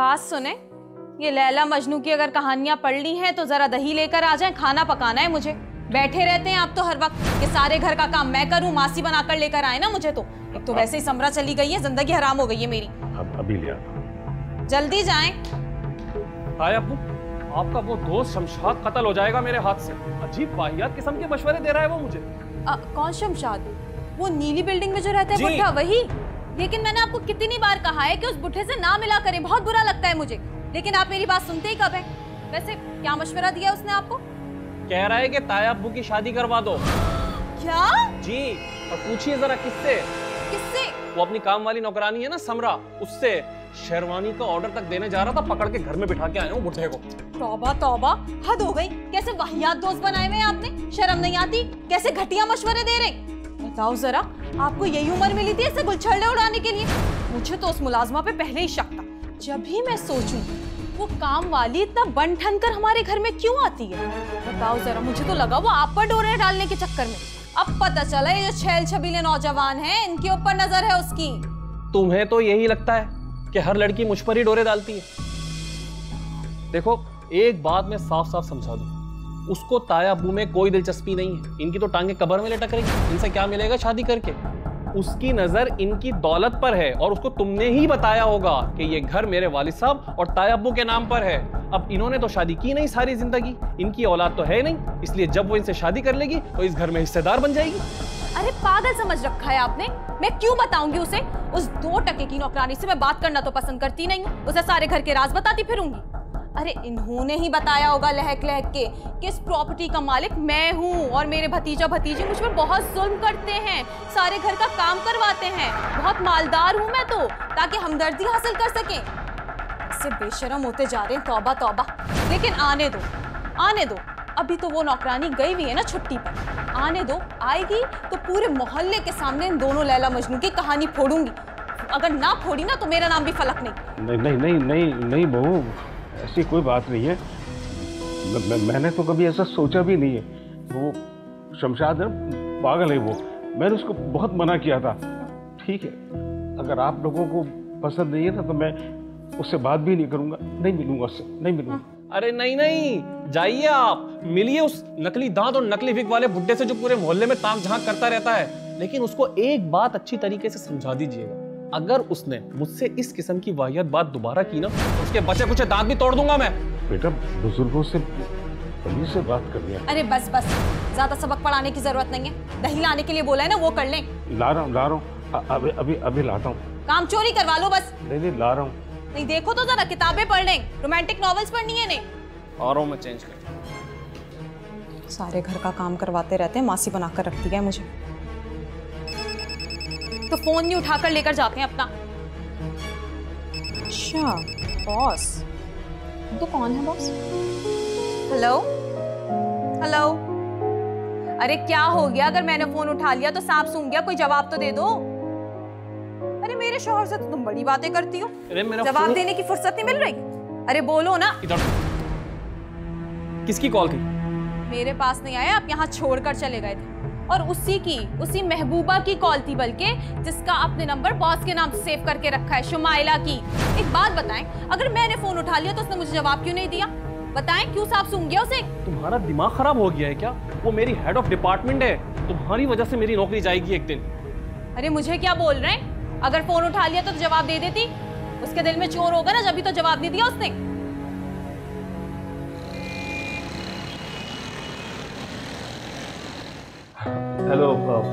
बात सुने, ये लैला मजनू की अगर कहानियां पढ़ ली हैं तो जरा दही लेकर आ जाएं, खाना पकाना है मुझे। बैठे रहते हैं आप तो हर वक्त कि सारे घर का काम मैं करूं, मासी बनाकर लेकर आए ना मुझे। तो एक तो वैसे ही समरा चली गई है, जिंदगी हराम हो गई है मेरी। अभी लिया, जल्दी जाएं। हाय अब्बू, आपका वो दोस्त शमशाद कत्ल हो जाएगा मेरे हाथ से। अजीब वाहियात किस्म के मशवरे दे रहा है वो मुझे। कौन शमशाद? वो नीली बिल्डिंग में जो रहता है बुढ़ा, वही? लेकिन मैंने आपको कितनी बार कहा है कि उस बुढ़े से ना मिला करें, बहुत बुरा लगता है मुझे। लेकिन आप मेरी बात सुनते ही कब है? वैसे क्या मशवरा दिया उसने आपको? कह रहा है कि ताया अब्बू की शादी करवा दो। क्या? जी, और पूछिए जरा किससे? किससे? वो अपनी काम वाली नौकरानी है ना समरा, उससे। शेरवानी का ऑर्डर तक देने जा रहा था, पकड़ के घर में बिठा के आए हूँ बुढ़े को। तौबा तौबा, हद हो गई। कैसे वाहियात दोस्त बनाए हुए आपने, शर्म नहीं आती? कैसे घटिया मशवरे दे रहे? बताओ जरा, आपको यही उम्र मिली थी ऐसे गुलछड़े उड़ाने के लिए? मुझे तो उस मुलाजमा पे पहले ही शक था। जब भी मैं सोचूं वो काम वाली इतना बन ठन कर हमारे घर में क्यों आती है? बताओ जरा, मुझे तो लगा वो आप पर डोरे डालने के चक्कर में। अब पता चला ये जो छैल छबीले नौजवान हैं, इनके ऊपर नजर है उसकी। तुम्हें तो यही लगता है कि हर लड़की मुझ पर ही डोरे डालती है? देखो, एक बात मैं साफ साफ समझा दूं, उसको ताया अब्बू में कोई दिलचस्पी नहीं है। इनकी तो टांगे कब्र में लटक रही, इनसे क्या मिलेगा शादी करके? उसकी नजर इनकी दौलत पर है, और उसको तुमने ही बताया होगा कि ये घर मेरे वालिद साहब और ताया अब्बू के नाम पर है। अब इन्होंने तो शादी की नहीं सारी जिंदगी, इनकी औलाद तो है नहीं, इसलिए जब वो इनसे शादी कर लेगी तो इस घर में हिस्सेदार बन जाएगी। अरे पागल समझ रखा है आपने? मैं क्यों बताऊंगी उसे? उस 2 टके की नौकरानी से मैं बात करना तो पसंद करती नहीं हूँ, उसे सारे घर के राज बताती फिरूंगी। अरे इन्होंने ही बताया होगा लहक लहक के कि इस प्रॉपर्टी का मालिक मैं हूँ और मेरे भतीजा भतीजी मुझ पर बहुत जुल्म करते हैं, सारे घर का काम करवाते हैं, बहुत मालदार हूँ मैं तो, ताकि हमदर्दी हासिल कर सकें। इससे बेशरम होते जा रहे हैं, तौबा तौबा। लेकिन आने दो, आने दो। अभी तो वो नौकरानी गई हुई है ना छुट्टी पर, आने दो। आएगी तो पूरे मोहल्ले के सामने इन दोनों लैला मजनू की कहानी फोड़ूंगी। अगर ना फोड़ी ना तो मेरा नाम भी फलक नहीं। नहीं नहीं नहीं नहीं नहीं बहू, ऐसी कोई बात नहीं है। मैंने तो कभी ऐसा सोचा भी नहीं है। वो शमशाद है, पागल है वो। मैंने उसको बहुत मना किया था। ठीक है, अगर आप लोगों को पसंद नहीं है ना तो मैं उससे बात भी नहीं करूंगा, नहीं मिलूंगा उससे, नहीं मिलूंगा। अरे नहीं नहीं, जाइए आप, मिलिए उस नकली दांत और नकली विग वाले बुड्ढे से जो पूरे मोहल्ले में ताक झांक करता रहता है। लेकिन उसको एक बात अच्छी तरीके से समझा दीजिएगा, अगर उसने मुझसे इस किस्म की वाहियात बात दोबारा की ना तो उसके बचे कुछ दांत भी तोड़ दूंगा मैं। बेटा, बुजुर्गों से तमीज से बात करनी है। अरे बस बस, ज्यादा सबक पढ़ाने की जरूरत नहीं है। दही लाने के लिए बोला है ना, वो कर लें। ला रहा हूँ, अभी लाता हूँ। काम चोरी करवा लो बस। नहीं ला रहा हूँ। नहीं देखो तो जरा, किताबें पढ़ लें, रोमांटिक नॉवेल्स पढ़नी है नहीं। और मैं चेंज कर। सारे घर का काम करवाते रहते हैं, मासी बनाकर रखती है मुझे। तो फोन नहीं उठाकर लेकर जाते हैं अपना। अच्छा बॉस, तो कौन है बॉस? Hello hello. अरे क्या हो गया, अगर मैंने फोन उठा लिया तो सांप सूंघ गया? कोई जवाब तो दे दो। अरे मेरे शौहर से तो तुम बड़ी बातें करती हो, जवाब देने की फुर्सत नहीं मिल रही। अरे बोलो ना। इधर किसकी कॉल की? मेरे पास नहीं आया, आप यहाँ छोड़कर चले गए थे। और उसी महबूबा की कॉल थी, बल्कि जिसका आपने नंबर बॉस के नाम से सेव करके रखा है, शुमाइला की। एक बात बताएं, अगर मैंने फोन उठा लिया तो उसने मुझे जवाब क्यों नहीं दिया? बताएं, क्यों सांप सूंघ गया उसे? तुम्हारा दिमाग खराब हो गया है क्या? वो मेरी हेड ऑफ डिपार्टमेंट है, तुम्हारी वजह से मेरी नौकरी जाएगी एक दिन। अरे मुझे क्या बोल रहे हैं? अगर फोन उठा लिया तो जवाब दे देती। उसके दिल में चोर होगा ना, जब भी तो जवाब नहीं दिया उसने। हेलो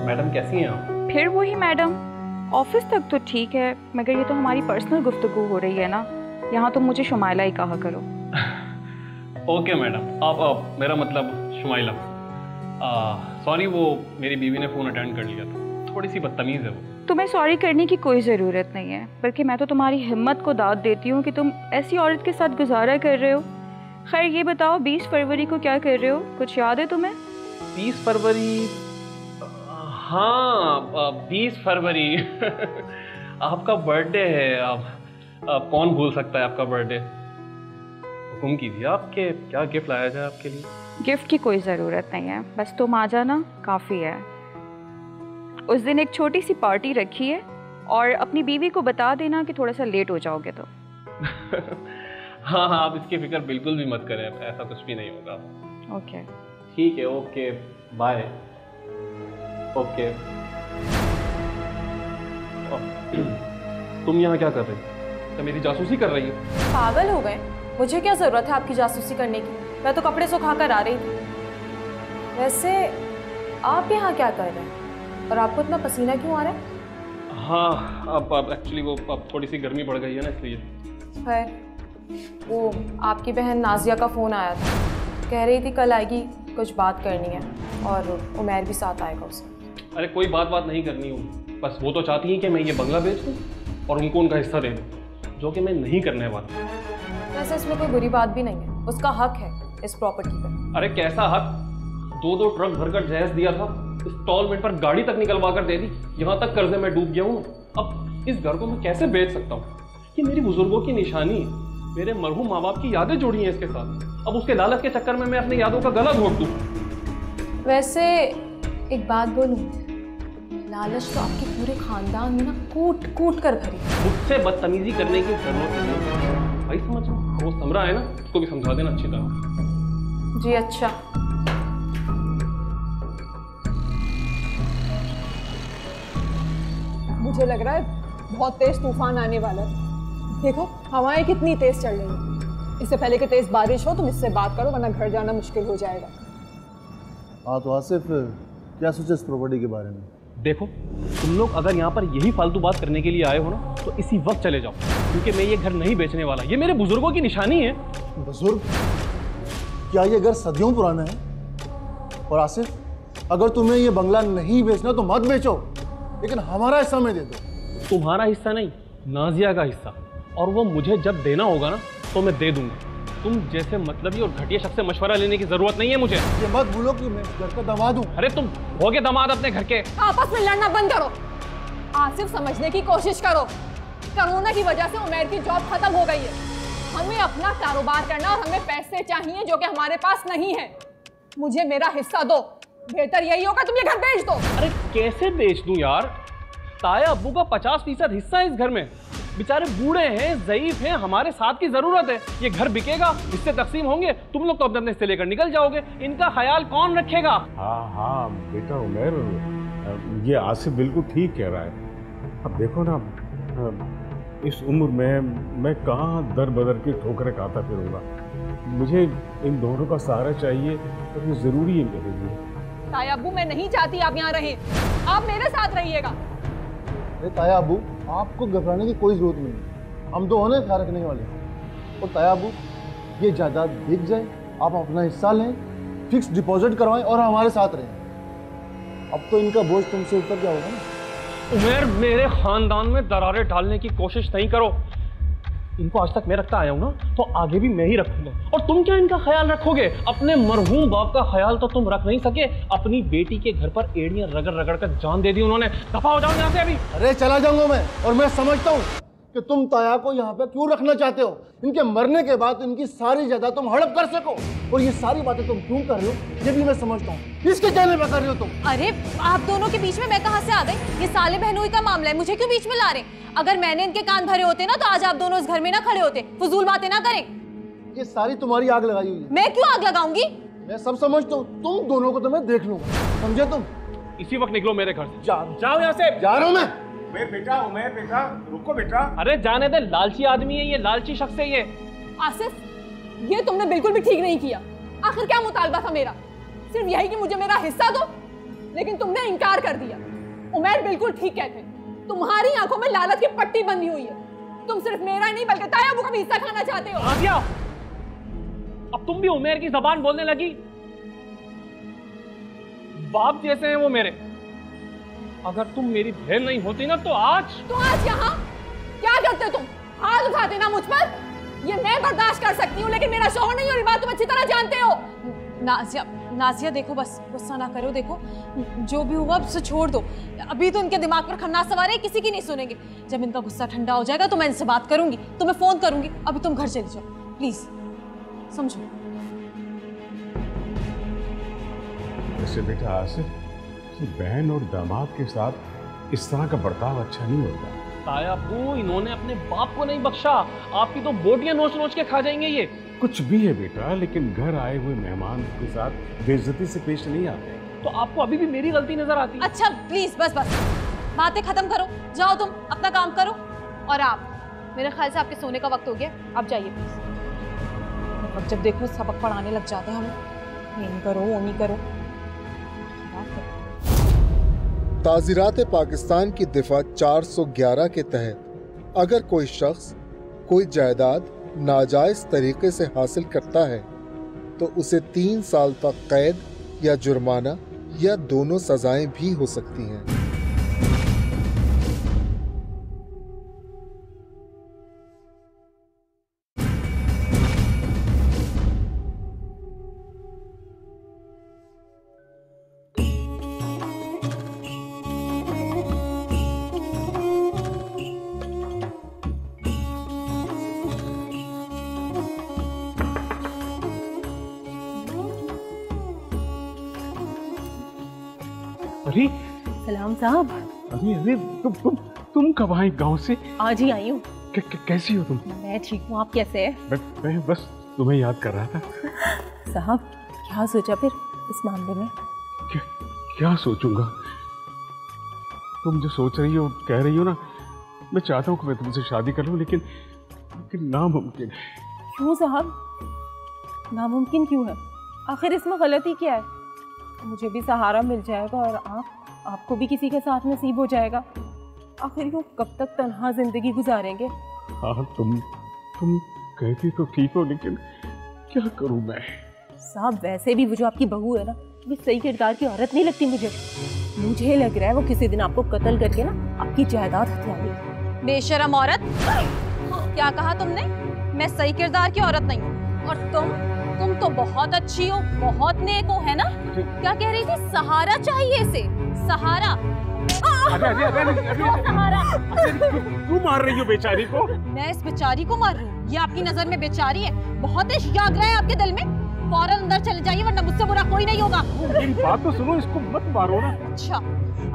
मैडम, कैसी हैं आप? फिर वही मैडम, ऑफिस तक तो ठीक है, मगर ये तो हमारी पर्सनल गुफ्तगू हो रही है ना, यहाँ तो मुझे शुमाइला ही कहा करो। ओके मैडम, आप मेरा मतलब शुमाइला। सॉरी, वो मेरी बीवी ने फ़ोन अटेंड कर लिया था, थोड़ी सी बदतमीज़ है वो। तुम्हें सॉरी करने की कोई ज़रूरत नहीं है, बल्कि मैं तो तुम्हारी हिम्मत को दाद देती हूँ कि तुम ऐसी औरत के साथ गुजारा कर रहे हो। खैर ये बताओ, 20 फरवरी को क्या कर रहे हो, कुछ याद है तुम्हें? 20 फरवरी? हाँ, 20 फरवरी आपका बर्थडे है। आप कौन भूल सकता है आपका बर्थडे? हुक्म कीजिए, आपके क्या गिफ्ट लाया जाए आपके लिए? गिफ्ट की कोई ज़रूरत नहीं है, बस तुम आ जाना काफ़ी है। उस दिन एक छोटी सी पार्टी रखी है और अपनी बीवी को बता देना कि थोड़ा सा लेट हो जाओगे तो। हाँ हाँ, आप इसकी फिक्र बिल्कुल भी मत करें, ऐसा कुछ भी नहीं होगा। ओके ठीक है, ओके बाय। ओके। तुम यहाँ क्या कर रही हो? क्या मेरी जासूसी कर रही हो? पागल हो गए? मुझे क्या जरूरत है आपकी जासूसी करने की? मैं तो कपड़े सुखा कर आ रही थी। वैसे आप यहाँ क्या कर रहे हैं और आपको इतना पसीना क्यों आ रहा है? हाँ, अब एक्चुअली वो अब थोड़ी सी गर्मी बढ़ गई है ना, इसलिए। खैर, वो आपकी बहन नाजिया का फ़ोन आया था, कह रही थी कल आएगी, कुछ बात करनी है और उमैर भी साथ आएगा उसे। अरे कोई बात नहीं करनी हो, बस वो तो चाहती है कि मैं ये बंगला बेच दूँ और उनको उनका हिस्सा दे दूँ, जो कि मैं नहीं करने वाला। वैसे इसमें कोई बुरी बात भी नहीं है, उसका हक है इस प्रॉपर्टी पर। अरे कैसा हक? 2 ट्रक भरकर जहेज दिया था, इंस्टॉलमेंट पर गाड़ी तक निकलवा कर दे दी, यहाँ तक कर्जे में डूब गया हूँ। अब इस घर को मैं कैसे बेच सकता हूँ? ये मेरी बुजुर्गों की निशानी है, मेरे मरहूम माँ बाप की यादें जुड़ी हैं इसके साथ। अब उसके लालच के चक्कर में मैं अपनी यादों का गला घोट दूँ? वैसे एक बात बोलूं, लालच तो आपके पूरे खानदान में ना कूट कूट कर भरी। मुझसे बदतमीजी करने की जरूरत नहीं भाई, समझ वो समरा है ना, उसको भी समझा देना अच्छी तरह। जी अच्छा। मुझे लग रहा है बहुत तेज तूफान आने वाला है। देखो हवाएं कितनी तेज चल रही हैं। इससे पहले कि तेज बारिश हो तुम इससे बात करो, वरना घर जाना मुश्किल हो जाएगा। हाँ तो आसिफ, क्या सोचे इस प्रॉपर्टी के बारे में? देखो, तुम लोग अगर यहाँ पर यही फालतू बात करने के लिए आए हो ना, तो इसी वक्त चले जाओ, क्योंकि मैं ये घर नहीं बेचने वाला। ये मेरे बुजुर्गों की निशानी है। बुजुर्ग? क्या ये घर सदियों पुराना है? और आसिफ, अगर तुम्हें ये बंगला नहीं बेचना तो मत बेचो, लेकिन हमारा हिस्सा में दे दो। तुम्हारा हिस्सा नहीं, नाजिया का हिस्सा, और वो मुझे जब देना होगा ना तो मैं दे दूंगा। तुम जैसे मतलबी और घटिया शख्स से मशवरा लेने की जरूरत नहीं है मुझे। ये मत भूलो कि मैं घर का दामाद हूँ। अरे तुम होगे दामाद अपने घर के। आपस में लड़ना बंद करो। आसिफ, समझने की कोशिश करो। कोरोना की वजह से उमैर की जॉब खत्म हो गई है। हमें अपना कारोबार करना और हमें पैसे चाहिए जो कि हमारे पास नहीं है। मुझे मेरा हिस्सा दो। बेहतर यही होगा तुम ये घर बेच दो। अरे कैसे बेच दूं यार? ताया अब्बू का 50% हिस्सा है इस घर में। बेचारे बूढ़े हैं, ज़ईफ हैं, हमारे साथ की जरूरत है। ये घर बिकेगा, हिस्से तकसीम होंगे, तुम लोग तो अपने अपने हिस्से लेकर निकल जाओगे। इनका ख्याल कौन रखेगा? हाँ बेटा उमैर, ये आसिफ बिल्कुल ठीक कह रहा है। अब देखो ना, इस उम्र में मैं कहाँ दर बदर की ठोकरें खाता फिरूंगा। मुझे इन दोनों का सहारा चाहिए और ये ज़रूरी है मेरे लिए। ताया अब्बू, मैं नहीं चाहती आप यहाँ रहें, आप मेरे साथ रहिएगा। अरे ताया अबू, आपको घबराने की कोई जरूरत नहीं, हम तो होने ख्याल रखने वाले हैं। और ताया अबू, ये जायदाद बिक जाए, आप अपना हिस्सा लें, फिक्स डिपॉजिट करवाएं और हमारे साथ रहें। अब तो इनका बोझ तुमसे ऊपर क्या होगा ना। उमैर, मेरे खानदान में दरारें डालने की कोशिश नहीं करो। इनको आज तक मैं रखता आया हूं ना, तो आगे भी मैं ही रखूंगा। और तुम क्या इनका ख्याल रखोगे? अपने मरहूम बाप का ख्याल तो तुम रख नहीं सके। अपनी बेटी के घर पर एड़ियां रगड़ रगड़ कर जान दे दी उन्होंने। दफा हो जाओ यहाँ से अभी। अरे चला जाऊंगा मैं, और मैं समझता हूँ कि तुम ताया को यहाँ पे क्यों रखना चाहते हो। इनके मरने के बाद इनकी सारी जायदाद तुम हड़प कर सको, और ये सारी बातें तुम क्यों कर रहे हो ये भी मैं समझता हूँ। इसके कहने पे कर रहे हो तुम। अरे आप दोनों के बीच में मैं कहाँ से आ गई? ये साले बहनोई का मामला है, मुझे क्यों बीच में ला रहे? अगर मैंने इनके कान भरे होते ना तो आज आप दोनों इस घर में ना खड़े होते। फजूल बातें ना करें। ये सारी तुम्हारी आग लगाई हुई है। मैं क्यों आग लगाऊंगी? मैं सब समझता हूँ, तुम दोनों को तो मैं देख लूंगा, समझे तुम? इसी वक्त निकलो मेरे घर से। जाओ यहाँ से। जा रहा हूँ मैं। उमैर बेटा रुको बेटा। अरे जाने दे, लालची आदमी है ये, लालची शख्स है ये। आसिफ, ये तुमने बिल्कुल भी ठीक नहीं किया। आखिर क्या मुतालबा था मेरा? सिर्फ यही कि मुझे मेरा हिस्सा दो, लेकिन तुमने इनकार कर दिया। उमैर बिल्कुल ठीक कहते हैं, तुम्हारी आंखों में लालच की पट्टी बंधी हुई है। तुम सिर्फ मेरा ही नहीं बल्कि ताया अब्बू का भी हिस्सा खाना चाहते हो। नाजिया, अब तुम भी उमैर की जबान बोलने लगी। बाप जैसे हैं वो मेरे। अगर तुम मेरी बहन नहीं होती ना तो आज यहाँ क्या करते तुम? हाथ उठाते ना मुझ पर। ये मैं बर्दाश्त कर सकती हूँ, लेकिन मेरा शौहर नहीं, और ये बात तुम अच्छी तरह जानते हो। नाजिया देखो, बस गुस्सा ना करो। देखो जो भी हुआ उसे छोड़ दो। अभी तो इनके दिमाग पर खन्नास सवार है, किसी की नहीं सुनेंगे। जब इनका गुस्सा ठंडा हो जाएगा तो मैं इनसे बात करूंगी, तुम्हें फोन करूंगी। अभी तुम घर चले जाओ प्लीज, समझो। वैसे बेटा आसिफ, बहन और दामाद के साथ इस तरह का बर्ताव अच्छा नहीं होता। तायाबू, इन्होंने अपने बाप को नहीं बख्शा, आपकी तो बोटियां नोच नोच के खा जाएंगे ये। कुछ भी है बेटा, लेकिन घर आए हुए मेहमान के साथ बेइज्जती से पेश नहीं आते। तो आपको अभी भी मेरी गलती नजर आती है? अच्छा प्लीज बस बस, बातें खत्म करो, जाओ तुम अपना काम करो। और आप, मेरे ख्याल से आपके सोने का वक्त हो गया, आप जाइए प्लीज। अब जब देखो सबक पढ़ाने लग जाते हैं हमें, ये नहीं करो वो नहीं करो। ताज़ीरात पाकिस्तान की दिफा 411 के तहत अगर कोई शख्स कोई जायदाद नाजायज़ तरीके से हासिल करता है तो उसे 3 साल तक कैद या जुर्माना या दोनों सजाएं भी हो सकती हैं। अरे सलाम साहब। अरे अरे तुम कब आई गांव से? आज ही आई हूँ। कैसी हो तुम? मैं ठीक हूँ, आप कैसे हैं? मैं बस तुम्हें याद कर रहा था। साहब क्या सोचा फिर इस मामले में? क्या सोचूंगा? तुम जो सोच रही हो, कह रही हो ना, मैं चाहता हूँ कि मैं तुमसे शादी कर लूँ, लेकिन नामुमकिन। क्यों साहब, नामुमकिन क्यों है? आखिर इसमें गलती क्या है? मुझे भी सहारा मिल जाएगा और आपको भी किसी के साथ नसीब हो जाएगा। आखिर यूँ कब तक तन्हा जिंदगी गुजारेंगे? हाँ तुम कहती तो ठीक हो, लेकिन क्या करूँ मैं? साहब वैसे भी वो जो आपकी बहू है ना, वो सही किरदार की औरत नहीं लगती मुझे। मुझे लग रहा है वो किसी दिन आपको कत्ल करके ना आपकी जायदाद हथिया लेगी। बेशरम औरत, क्या कहा तुमने? मैं सही किरदार की औरत नहीं हूँ। और तुम तो बहुत अच्छी हो, बहुत नेक हो, है ना? क्या कह रही थी? सहारा चाहिए इसे, सहारा। सहारा क्यों मार रही हो बेचारी को? मैं इस बेचारी को मार रही हूँ? ये आपकी नजर में बेचारी है? बहुत इश्क है आपके दिल में। फौरन अंदर चले जाइए वरना मुझसे बुरा कोई नहीं होगा। मेरी बात तो सुनो, इसको मत मारो ना। अच्छा,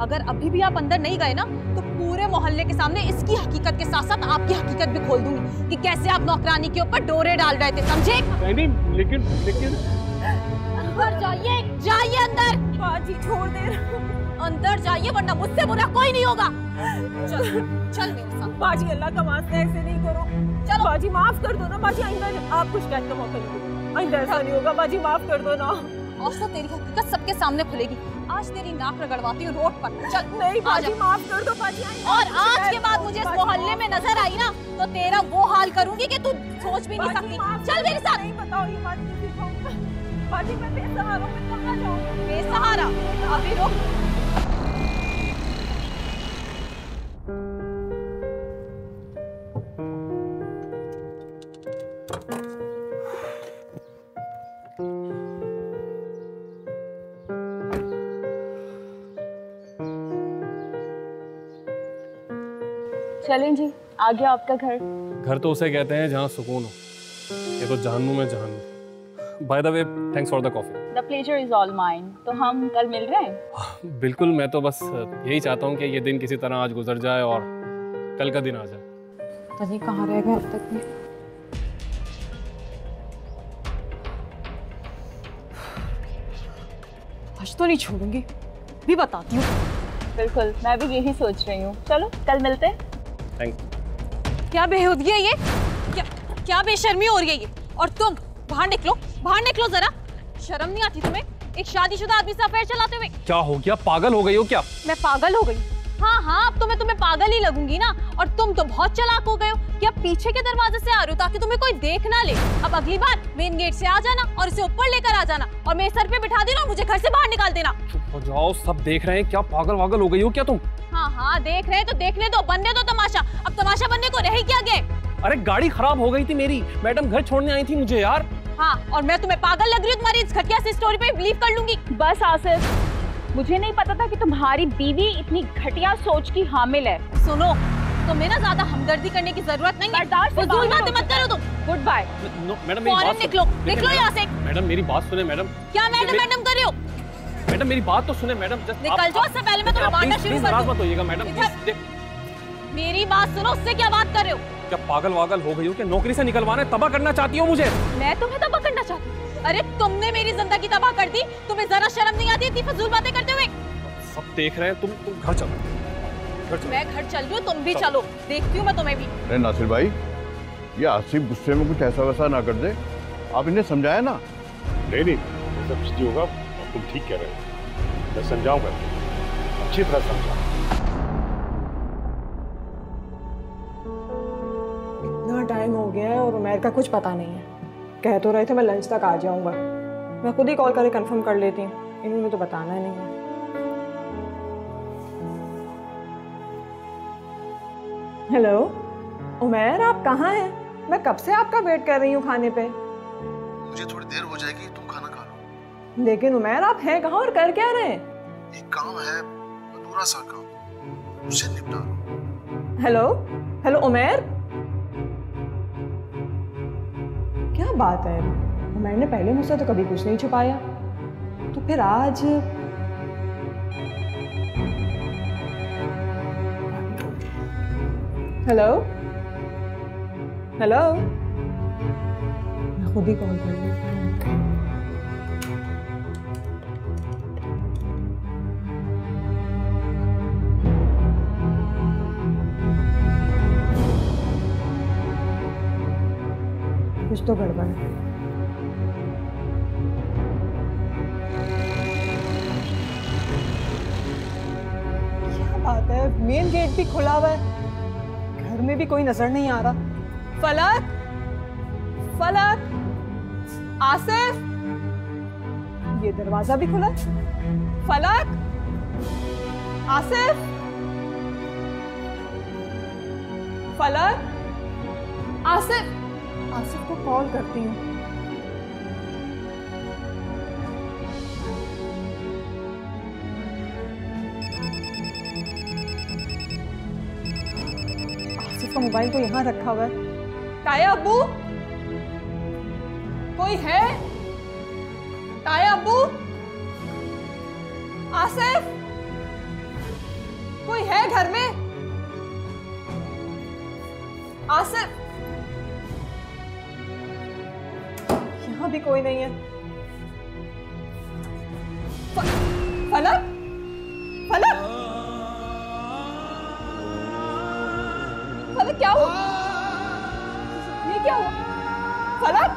अगर अभी भी आप अंदर नहीं गए ना तो पूरे मोहल्ले के सामने इसकी हकीकत के साथ साथ आपकी हकीकत भी खोल दूंगी कि कैसे आप नौकरानी के ऊपर डोरे डाल रहे थे, समझे? नहीं, लेकिन अंदर जाइए, जाइए अंदर। बाजी छोड़ दे, अंदर जाइए वरना मुझसे बुरा कोई नहीं होगा। चल मेरे साथ। बाजी अल्लाह का वास्ता ऐसे नहीं करो। चलो बाजी, माफ कर दो ना बाजी, आइंदा आपको शिकायत का मौका नहीं दूंगी। आइंदा ऐसा नहीं होगा बाजी, माफ कर दो ना। आज तो तेरी हकीकत सबके सामने खुलेगी। आज तेरी नाक रगड़वाती हूँ रोड पर। चल। नहीं बाजी, माफ कर दो बाजी। और आज के बाद मुझे इस मोहल्ले में नजर आई ना तो तेरा वो हाल करूंगी कि तू सोच भी नहीं सकती। चल मेरे साथ। नहीं बताओ ये बात किसी को। बाजी मैं बेसहारा हूँ, मैं कहाँ जाऊँ? बेसहारा? अभी रुक। चलें जी, आ गया आपका घर। घर तो उसे कहते हैं जहाँ सुकून हो, ये तो जहन्नुम है जहन्नुम। By the way, thanks for the coffee. The pleasure is all mine. तो हम कल मिल रहे हैं? बिल्कुल, मैं तो बस यही चाहता हूँ कि ये दिन किसी तरह आज गुजर जाए और कल का दिन आ जाए। पता नहीं कहाँ रह गए अब तक में। आज तो नहीं छोड़ूंगी, भी बताती हूँ। बिल्कुल, मैं भी यही सोच रही हूँ। चलो कल मिलते हैं। Thank you. क्या बेहुदगी है ये? क्या बेशर्मी हो रही है ये? और तुम बाहर निकलो जरा। शर्म नहीं आती तुम्हें एक शादीशुदा आदमी से अफेयर चलाते हुए? क्या हो गया, पागल हो गई हो क्या? मैं पागल हो गई? हाँ, अब तो मैं तुम्हें पागल ही लगूंगी ना। और तुम तो बहुत चालाक हो गए हो कि अब पीछे के दरवाजे से आ रहे हो ताकि तुम्हें कोई देख ना ले। अब अगली बार मेन गेट से आ जाना और इसे ऊपर लेकर आ जाना और मेरे सर पे बिठा देना और मुझे घर से बाहर निकाल देना। चुप हो जाओ, सब देख रहे हैं। क्या पागल हो गई हो क्या तुम? हाँ, देख रहे हैं तो देखने दो, बनने दो तमाशा। अब तमाशा बनने को रह क्या गए? अरे गाड़ी खराब हो गई थी मेरी, मैडम घर छोड़ने आई थी मुझे यार। हाँ, और मैं तुम्हें पागल लग रही हूँ? तुम्हारी इस घटिया सी स्टोरी पे बिलीव कर लूंगी? बस आसिफ, मुझे नहीं पता था कि तुम्हारी बीवी इतनी घटिया सोच की हामिल है। सुनो, तुम्हें ना ज्यादा हमदर्दी करने की जरूरत नहीं है। फजूल बातें मत करो तुम। Good bye. मैडम निकलो यहाँ से। मैडम मेरी बात सुने मैडम। क्या मैडम कर रहे हो? मैडम मेरी बात तो सुने मैडम। निकल जाओ, उससे पहले मैं तुम्हें मारना शुरू कर दूं। मत होइएगा मैडम। मेरी बात सुनो, उससे क्या बात कर रहे हो? क्या पागल वागल हो गई हो कि नौकरी से निकलवाने तबाह करना चाहती हो मुझे? मैं तुम्हें तबाह करना चाहती हूँ? अरे तुमने मेरी जिंदगी तबाह कर दी, तुम्हें जरा शर्म नहीं आती इतनी फजूल बातें करते हुए? सब देख रहे हैं, तुम घर चलो, घर चलो। मैं घर चल रही हूँ, तुम भी चलो, देखती हूँ मैं तुम्हें भी। अरे नासिर भाई, ये आसिफ गुस्से में कुछ ऐसा वैसा ना कर दे, आप इन्हें समझाया ना। नहीं नहीं, ये सब कुछ होगा, तुम ठीक कह रहे हो, मैं समझाऊंगा, अच्छी तरह समझाऊंगा। इतना टाइम हो गया है और उमैर का कुछ पता नहीं है। कह तो रहे थे मैं लंच तक आ जाऊंगा, मैं खुद ही कॉल करके कंफर्म कर लेती हूँ, इन्होंने तो बताना ही नहीं है। हेलो उमैर, आप कहाँ हैं? मैं कब से आपका वेट कर रही हूँ खाने पे। मुझे थोड़ी देर हो जाएगी, तुम खाना खा लो। लेकिन उमैर आप हैं कहाँ और कर क्या रहे हैं? एक काम है, अधूरा सा काम, उसे निपटा लो। हेलो हेलो उमैर, क्या बात है? उमैर ने पहले मुझसे तो कभी कुछ नहीं छुपाया, तो फिर आज हेलो हेलो, मैं खुद ही कॉल कर रही हूँ। कुछ तो गड़बड़ है। क्या बात है, मेन गेट भी खुला हुआ है, घर में भी कोई नजर नहीं आ रहा। फलक, फलक, आसिफ, ये दरवाजा भी खुला है। फलक, आसिफ, फलक, आसिफ, आसिफ को कॉल करती हूँ। आसिफ का मोबाइल तो यहाँ रखा हुआ है। ताया अब्बू, कोई है? ताया अब्बू, आसिफ, कोई है घर में? आसिफ, यहाँ भी कोई नहीं है। फलक, फलक, फलक, क्या हुआ? ये क्या हुआ? फलक,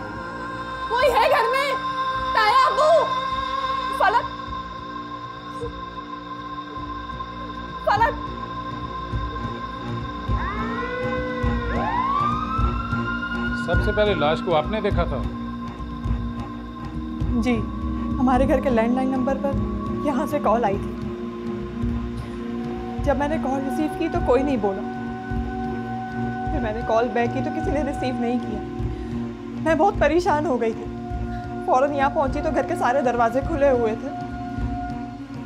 कोई है घर में? ताया अब्बू, फलक, फलक, सबसे पहले लाश को आपने देखा था? जी, हमारे घर के लैंडलाइन नंबर पर यहाँ से कॉल आई थी। जब मैंने कॉल रिसीव की तो कोई नहीं बोला, फिर मैंने कॉल बैक की तो किसी ने रिसीव नहीं किया। मैं बहुत परेशान हो गई थी। फौरन यहाँ पहुंची तो घर के सारे दरवाजे खुले हुए थे।